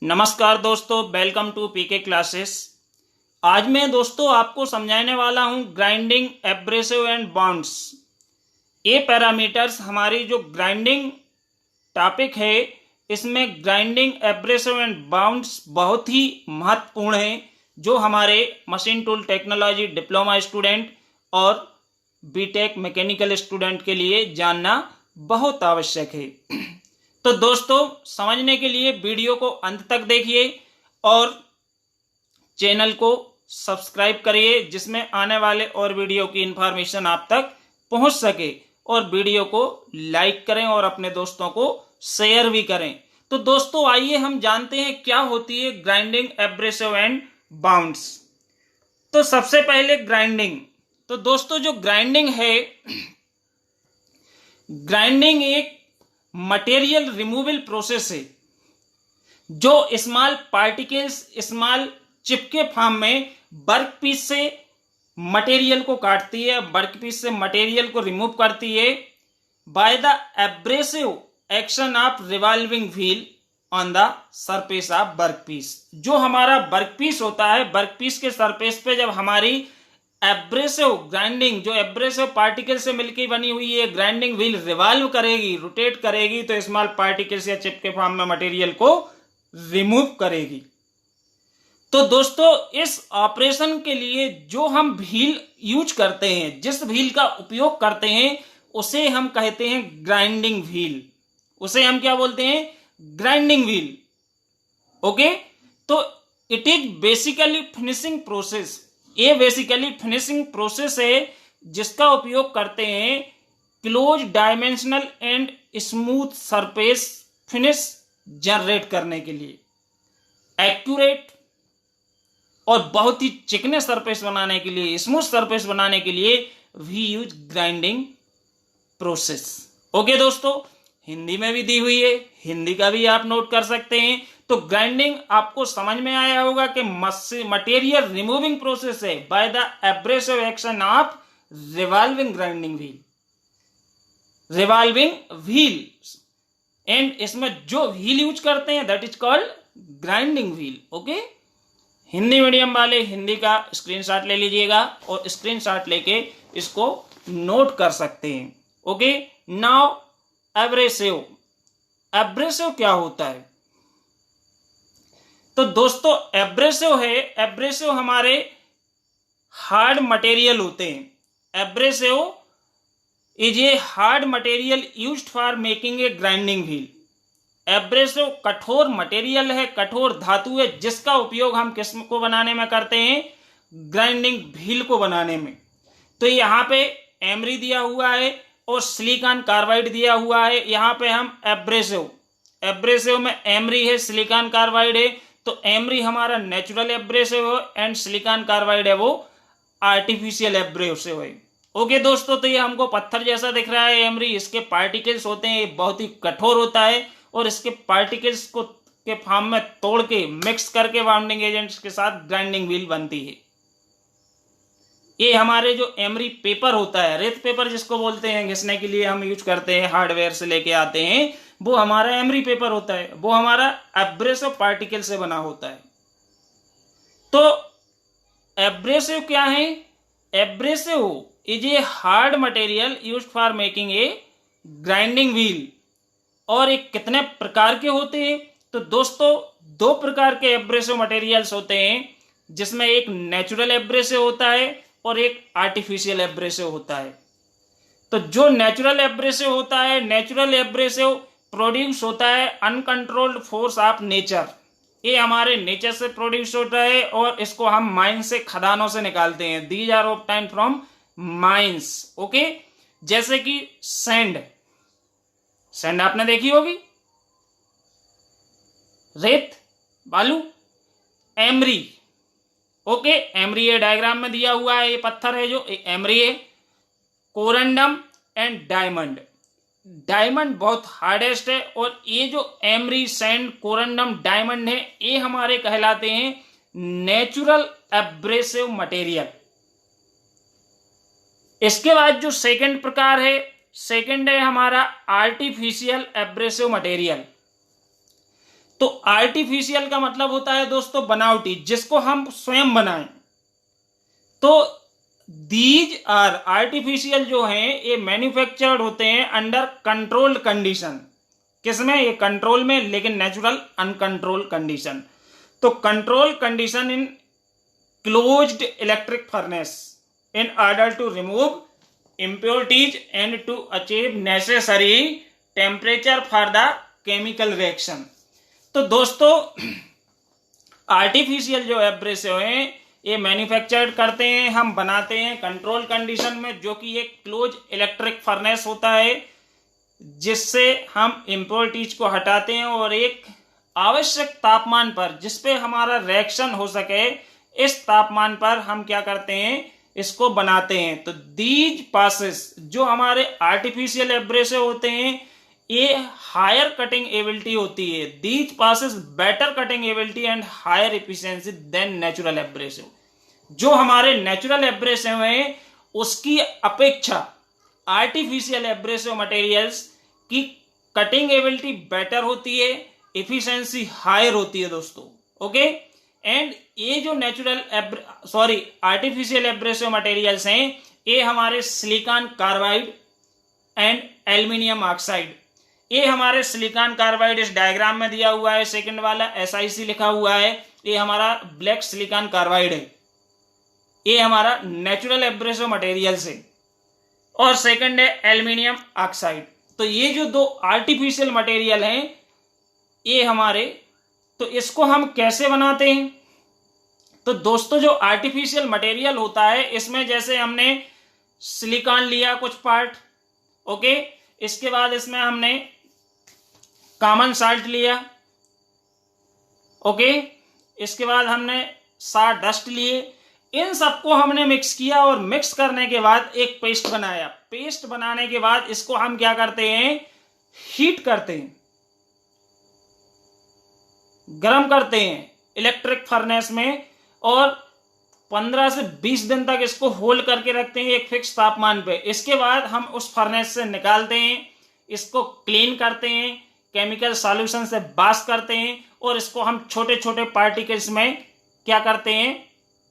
नमस्कार दोस्तों, welcome to PK classes. आज मैं दोस्तों आपको समझाने वाला हूं ग्राइंडिंग, एब्रेसिव एंड बाउंड्स। ये पैरामीटर्स हमारी जो ग्राइंडिंग टॉपिक है, इसमें ग्राइंडिंग, एब्रेसिव एंड बाउंड्स बहुत ही महत्वपूर्ण है, जो हमारे machine tool technology diploma student और बीटेक मैकेनिकल स्टूडेंट के लिए जानना बहुत आवश्यक है। तो दोस्तों, समझने के लिए वीडियो को अंत तक देखिए और चैनल को सब्सक्राइब करिए, जिसमें आने वाले और वीडियो की इंफॉर्मेशन आप तक पहुंच सके, और वीडियो को लाइक करें और अपने दोस्तों को शेयर भी करें। तो दोस्तों, आइए हम जानते हैं क्या होती है ग्राइंडिंग, एब्रेसिव एंड बाउंड्स। तो सबसे पहले ग्राइंडिंग। तो दोस्तों, जो ग्राइंडिंग है, ग्राइंडिंग एक मटेरियल रिमूवल प्रोसेस है, जो स्मॉल पार्टिकल्स, स्मॉल चिप के फॉर्म में वर्कपीस से मटेरियल को काटती है, वर्कपीस से मटेरियल को रिमूव करती है by the abrasive action of revolving wheel on the surface of workpiece. जो हमारा वर्कपीस होता है, वर्कपीस के सरफेस पे जब हमारी एब्रेसिव ग्राइंडिंग, जो एब्रेसिव पार्टिकल से मिलकर बनी हुई है ग्राइंडिंग व्हील रिवॉल्व करेगी, रोटेट करेगी, तो स्मॉल पार्टिकल्स या चिप के फॉर्म में मटेरियल को रिमूव करेगी। तो दोस्तों, इस ऑपरेशन के लिए जो हम व्हील यूज करते हैं, जिस व्हील का उपयोग करते हैं, उसे हम कहते हैं ग्राइंडिंग व्हील। उसे हम क्या बोलते हैं? Grinding wheel. ओके, तो it is basically finishing process. ये बेसिकली फिनिशिंग प्रोसेस है, जिसका उपयोग करते हैं close dimensional and smooth surface finish generate करने के लिए। एक्यूरेट और बहुत ही चिकने सरफेस बनाने के लिए, स्मूथ सरफेस बनाने के लिए we use grinding process. Okay दोस्तों, हिंदी में भी दी हुई है, हिंदी का भी आप नोट कर सकते हैं। तो ग्राइंडिंग आपको समझ में आया होगा कि मटेरियल रिमूविंग प्रोसेस है by the abrasive action of revolving grinding wheel, revolving wheel. And इसमें जो व्हील यूज करते हैं that is called grinding wheel. Okay, Hindi medium वाले हिंदी का स्क्रीनशॉट ले लीजिएगा और स्क्रीनशॉट लेके इसको नोट कर सकते हैं। Okay, now abrasive. एब्रेसिव क्या होता है? तो दोस्तों, एब्रेसिव है, एब्रेसिव हमारे हार्ड मटेरियल होते हैं। Abrasive is a hard material used for making a grinding wheel. Abrasive कठोर मटेरियल है, कठोर धातु है, जिसका उपयोग हम किस को बनाने में करते हैं? ग्राइंडिंग व्हील को बनाने में। तो यहाँ पे एमरी दिया हुआ है और सिलिकॉन कार्बाइड दिया हुआ है। यहाँ पे हम एब्रेसिव, एब्रेसिव में एमरी है, सिलिकॉन कार्बाइड है। तो एमरी हमारा नेचुरल एब्रेसिव है एंड सिलिकॉन कार्बाइड है वो आर्टिफिशियल एब्रेसिव है। ओके दोस्तों, तो ये हमको पत्थर जैसा दिख रहा है एमरी, इसके पार्टिकल्स होते हैं, ये बहुत ही कठोर होता है और इसके पार्टिकल्स को के फॉर्म में तोड़ के मिक्स करके बाउंडिंग एजेंट्स के साथ ग्राइंडिंग व्हील बनती है। ये हमारे जो एमरी पेपर होता है, रेत पेपर जिसको बोलते हैं, घिसने के लिए हम यूज करते हैं, हार्डवेयर से लेके आते हैं, वो हमारा एमरी पेपर होता है। वो हमारा एब्रेसिव पार्टिकल से बना होता है। तो एब्रेसिव क्या है? Abrasive is a hard material used for making a grinding wheel. और ये कितने प्रकार के होते हैं? तो दोस्तों, दो प्रकार के एब्रेसिव मटेरियल्स होते हैं, जिसमें एक नेचुरल एब्रेसिव होता है और एक आर्टिफिशियल एब्रेसिव होता है। तो जो नेचुरल एब्रेसिव होता है, नेचुरल एब्रेसिव प्रोड्यूस होता है अनकंट्रोल्ड फोर्स ऑफ नेचर। ये हमारे नेचर से प्रोड्यूस होता है और इसको हम माइन से, खदानों से निकालते हैं। These are obtained from mines. Okay, जैसे कि सैंड, सैंड आपने देखी होगी, रेत, बालू, एमरी। ओके, एमरी ये डायग्राम में दिया हुआ है, ये पत्थर है जो एमरी है। Corundum and diamond. डायमंड बहुत हार्डेस्ट है और ये जो एमरी, सैंड, कोरंडम, डायमंड है, ये हमारे कहलाते हैं नेचुरल एब्रेसिव मटेरियल। इसके बाद जो सेकंड प्रकार है, सेकंड है हमारा आर्टिफिशियल एब्रेसिव मटेरियल। तो आर्टिफिशियल का मतलब होता है दोस्तों बनावटी, जिसको हम स्वयं बनाएं। तो दीज आर आर्टिफिशियल जो हैं ये मैन्युफैक्चर्ड होते हैं अंडर कंट्रोल्ड कंडीशन। किसमें? ये कंट्रोल में, लेकिन नेचुरल अनकंट्रोल्ड कंडीशन। तो control condition in closed electric furnace in order to remove impurities and to achieve necessary temperature for the chemical reaction। तो दोस्तों आर्टिफिशियल जो एब्रेसिव हैं ये मैन्युफैक्चर्ड करते हैं, हम बनाते हैं कंट्रोल कंडीशन में, जो कि एक क्लोज इलेक्ट्रिक फर्नेस होता है जिससे हम इम्प्योरिटीज को हटाते हैं और एक आवश्यक तापमान पर, जिसपे हमारा रिएक्शन हो सके, इस तापमान पर हम क्या करते हैं, इसको बनाते हैं। तो दीज पासेस जो हमारे आर्टिफिशियल एब्रेसिव होते हैं ये हायर कटिंग एबिलिटी होती है। These possess better cutting ability and higher efficiency than natural abrasive. जो हमारे नेचुरल एब्रेसिव हैं उसकी अपेक्षा आर्टिफिशियल एब्रेसिव मटेरियल्स की कटिंग एबिलिटी बेटर होती है, एफिशिएंसी हायर होती है दोस्तों। ओके, एंड ये जो आर्टिफिशियल एब्रेसिव मटेरियल्स हैं ये हमारे silicon carbide and aluminium oxide. ये हमारे सिलिकॉन कार्बाइड इस डायग्राम में दिया हुआ है, सेकंड वाला SiC लिखा हुआ है, ये हमारा ब्लैक सिलिकॉन कार्बाइड है, ये हमारा नेचुरल एब्रेसिव मटेरियल्स है। और सेकंड है एल्युमिनियम ऑक्साइड। तो ये जो दो आर्टिफिशियल मटेरियल हैं ये हमारे, तो इसको हम कैसे बनाते हैं? तो दोस्तों जो आर्टिफिशियल मटेरियल होता है इसमें जैसे हमने सिलिकॉन लिया कुछ पार्ट, ओके, इसके बाद इसमें हमने कॉमन साल्ट लिया, ओके, इसके बाद हमने डस्ट लिए, इन सबको हमने मिक्स किया और मिक्स करने के बाद एक पेस्ट बनाया। पेस्ट बनाने के बाद इसको हम क्या करते हैं, हीट करते हैं, गर्म करते हैं इलेक्ट्रिक फर्नेस में और 15 से 20 दिन तक इसको होल्ड करके रखते हैं एक फिक्स तापमान पे। इसके बाद हम उस फर्नेस से निकालते हैं, इसको क्लीन करते हैं, केमिकल सॉल्यूशन से वॉश करते हैं और इसको हम छोटे छोटे पार्टिकल्स में क्या करते हैं,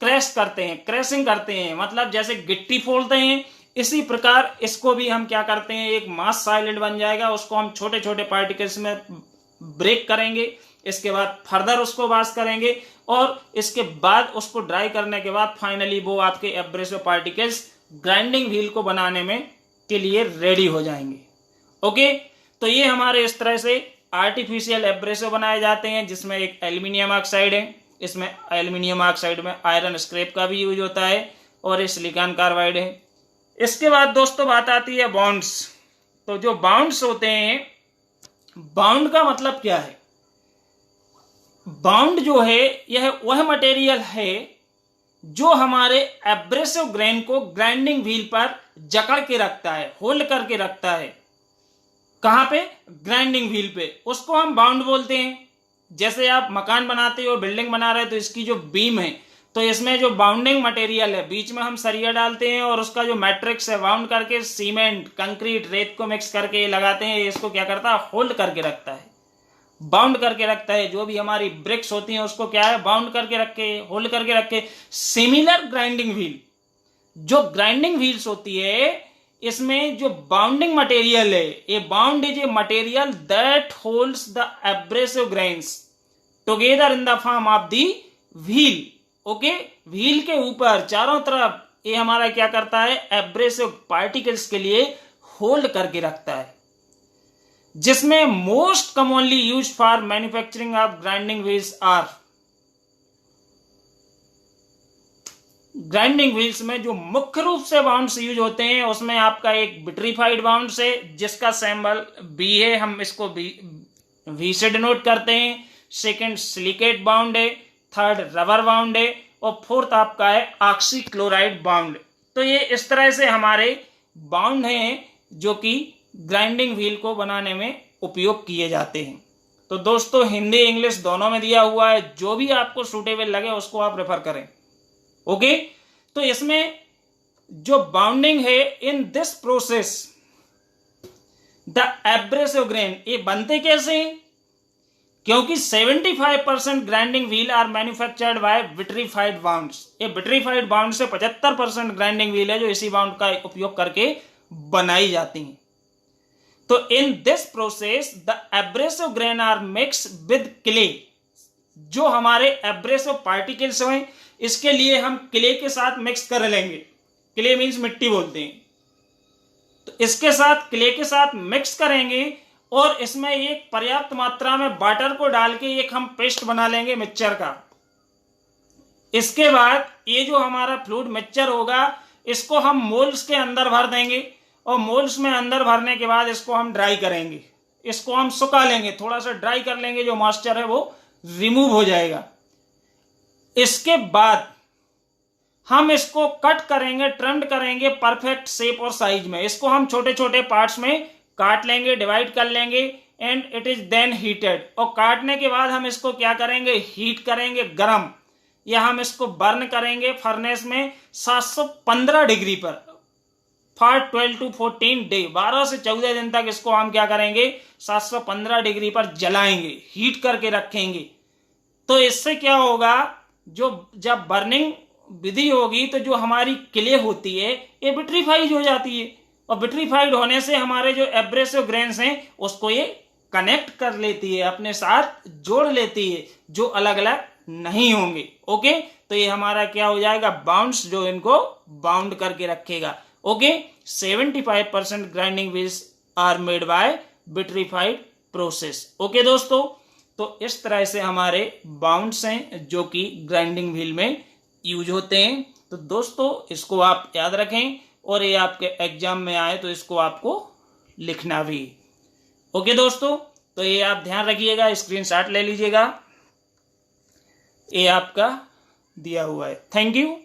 क्रैश करते हैं, क्रैशिंग करते हैं, मतलब जैसे गिट्टी फोड़ते हैं इसी प्रकार इसको भी हम क्या करते हैं, एक मास सॉलिड बन जाएगा, उसको हम छोटे छोटे पार्टिकल्स में ब्रेक करेंगे, इसके बाद फर्दर उसको वॉश करेंगे और इसके बाद उसको ड्राई करने के बाद फाइनली वो आपके एब्रेसिव पार्टिकल्स ग्राइंडिंग व्हील को बनाने में के लिए रेडी हो जाएंगे। ओके, तो ये हमारे इस तरह से आर्टिफिशियल एब्रेसिव बनाए जाते हैं जिसमें एक एल्युमिनियम ऑक्साइड है, इसमें एल्युमिनियम ऑक्साइड में आयरन स्क्रैप का भी यूज होता है और ये सिलिकॉन कार्बाइड है। इसके बाद दोस्तों बात आती है बॉन्ड्स। तो जो बॉन्ड्स होते हैं, बाउंड का मतलब क्या है? बाउंड जो है यह वह मटेरियल है जो हमारे एब्रेसिव ग्रेन को ग्राइंडिंग व्हील पर जकड़ के रखता है, होल्ड करके रखता है। कहां पे? ग्राइंडिंग व्हील पे। उसको हम बाउंड बोलते हैं। जैसे आप मकान बनाते हो, बिल्डिंग बना रहे हो, तो इसकी जो बीम है तो इसमें जो बाउंडिंग मटेरियल है, बीच में हम सरिया डालते हैं और उसका जो मैट्रिक्स है बाउंड करके सीमेंट, कंक्रीट, रेत को मिक्स करके लगाते हैं। इसको क्या करता है? होल्ड करके रखता है, बाउंड करके रखता है। जो भी हमारी ब्रिक्स होती हैं उसको क्या है? बाउंड करके रखे, होल्ड करके रखे। सिमिलर ग्राइंडिंग व्हील, जो ग्राइंडिंग व्हील्स होती है इसमें जो बाउंडिंग मटेरियल है, ये bound is a material that holds the abrasive grains together in the form of the wheel. Okay, wheel के ऊपर चारों तरफ ये हमारा क्या करता है? एब्रेसिव पार्टिकल्स के लिए होल्ड करके रखता है, जिसमें most commonly used for manufacturing of grinding wheels are, grinding wheels में जो मुख्य रूप से बाउंड्स यूज होते हैं उसमें आपका एक विट्रीफाइड बाउंड्स है जिसका सिंबल बी है, हम इसको वी से डिनोट करते हैं। सेकंड सिलिकेट बाउंड है, थर्ड रबर बाउंड है और फोर्थ आपका है ऑक्सीक्लोराइड बाउंड। तो ये इस तरह से हमारे बाउंड हैं जो कि ग्राइंडिंग व्हील को बनाने में उपयोग किए जाते हैं। तो दोस्तों हिंदी इंग्लिश दोनों में दिया हुआ है, जो भी आपको सूटेबल लगे उसको आप रेफर करें। ओके, तो इसमें जो बाउंडिंग है, in this process the abrasive grain, ये बनते कैसे हैं? क्योंकि 75% grinding wheel are manufactured by vitrified bounds. ये विट्रीफाइड बाउंड से 75% ग्राइंडिंग व्हील है जो इसी बाउंड का उपयोग करके बनाई जाती हैं। तो in this process the abrasive grain are mix with clay. जो हमारे एब्रेसिव पार्टिकल्स हैं इसके लिए हम क्ले के साथ मिक्स कर लेंगे। क्ले मीन्स मिट्टी बोलते हैं। तो इसके साथ क्ले के साथ मिक्स करेंगे और इसमें एक पर्याप्त मात्रा में वाटर को डाल के एक हम पेस्ट बना लेंगे मिक्सचर का। इसके बाद ये जो हमारा फ्लूइड मिक्सचर होगा इसको हम मोल्ड्स के अंदर भर देंगे और मोल्ड्स में अंदर भरने के बाद इसको हम ड्राई करेंगे। इसको हम सुखा लेंगे, थोड़ा सा ड्राई कर लेंगे, जो मॉइस्चर है वो रिमूव हो जाएगा। इसके बाद हम इसको कट करेंगे, ट्रिम्ड करेंगे परफेक्ट शेप और साइज में। इसको हम छोटे छोटे पार्ट्स में काट लेंगे, डिवाइड कर लेंगे and it is then heated. और काटने के बाद हम इसको क्या करेंगे, हीट करेंगे गरम, या हम इसको बर्न करेंगे फर्नेस में 715 डिग्री पर फॉर 12 to 14 डे। 12 से 14 दिन तक इसको हम क्या करेंगे, 715 डिग्री पर जलाएंगे, हीट करके रखेंगे। तो इससे क्या होगा, जो जब बर्निंग विधि होगी तो जो हमारी क्ले होती है ये विट्रीफाइड हो जाती है, और विट्रीफाइड होने से हमारे जो एब्रेसिव ग्रेन्स हैं उसको ये कनेक्ट कर लेती है, अपने साथ जोड़ लेती है, जो अलग अलग नहीं होंगे। ओके, तो ये हमारा क्या हो जाएगा, बाउंड्स, जो इनको बाउंड करके रखेगा। Okay, 75% grinding wheels are made by vitrified process. Okay दोस्तों, तो इस तरह से हमारे बाउंड्स हैं जो कि ग्राइंडिंग व्हील में यूज होते हैं। तो दोस्तों इसको आप याद रखें और ये आपके एग्जाम में आए तो इसको आपको लिखना भी। ओके दोस्तों, तो ये आप ध्यान रखिएगा, स्क्रीनशॉट ले लीजिएगा, ये आपका दिया हुआ है। Thank you.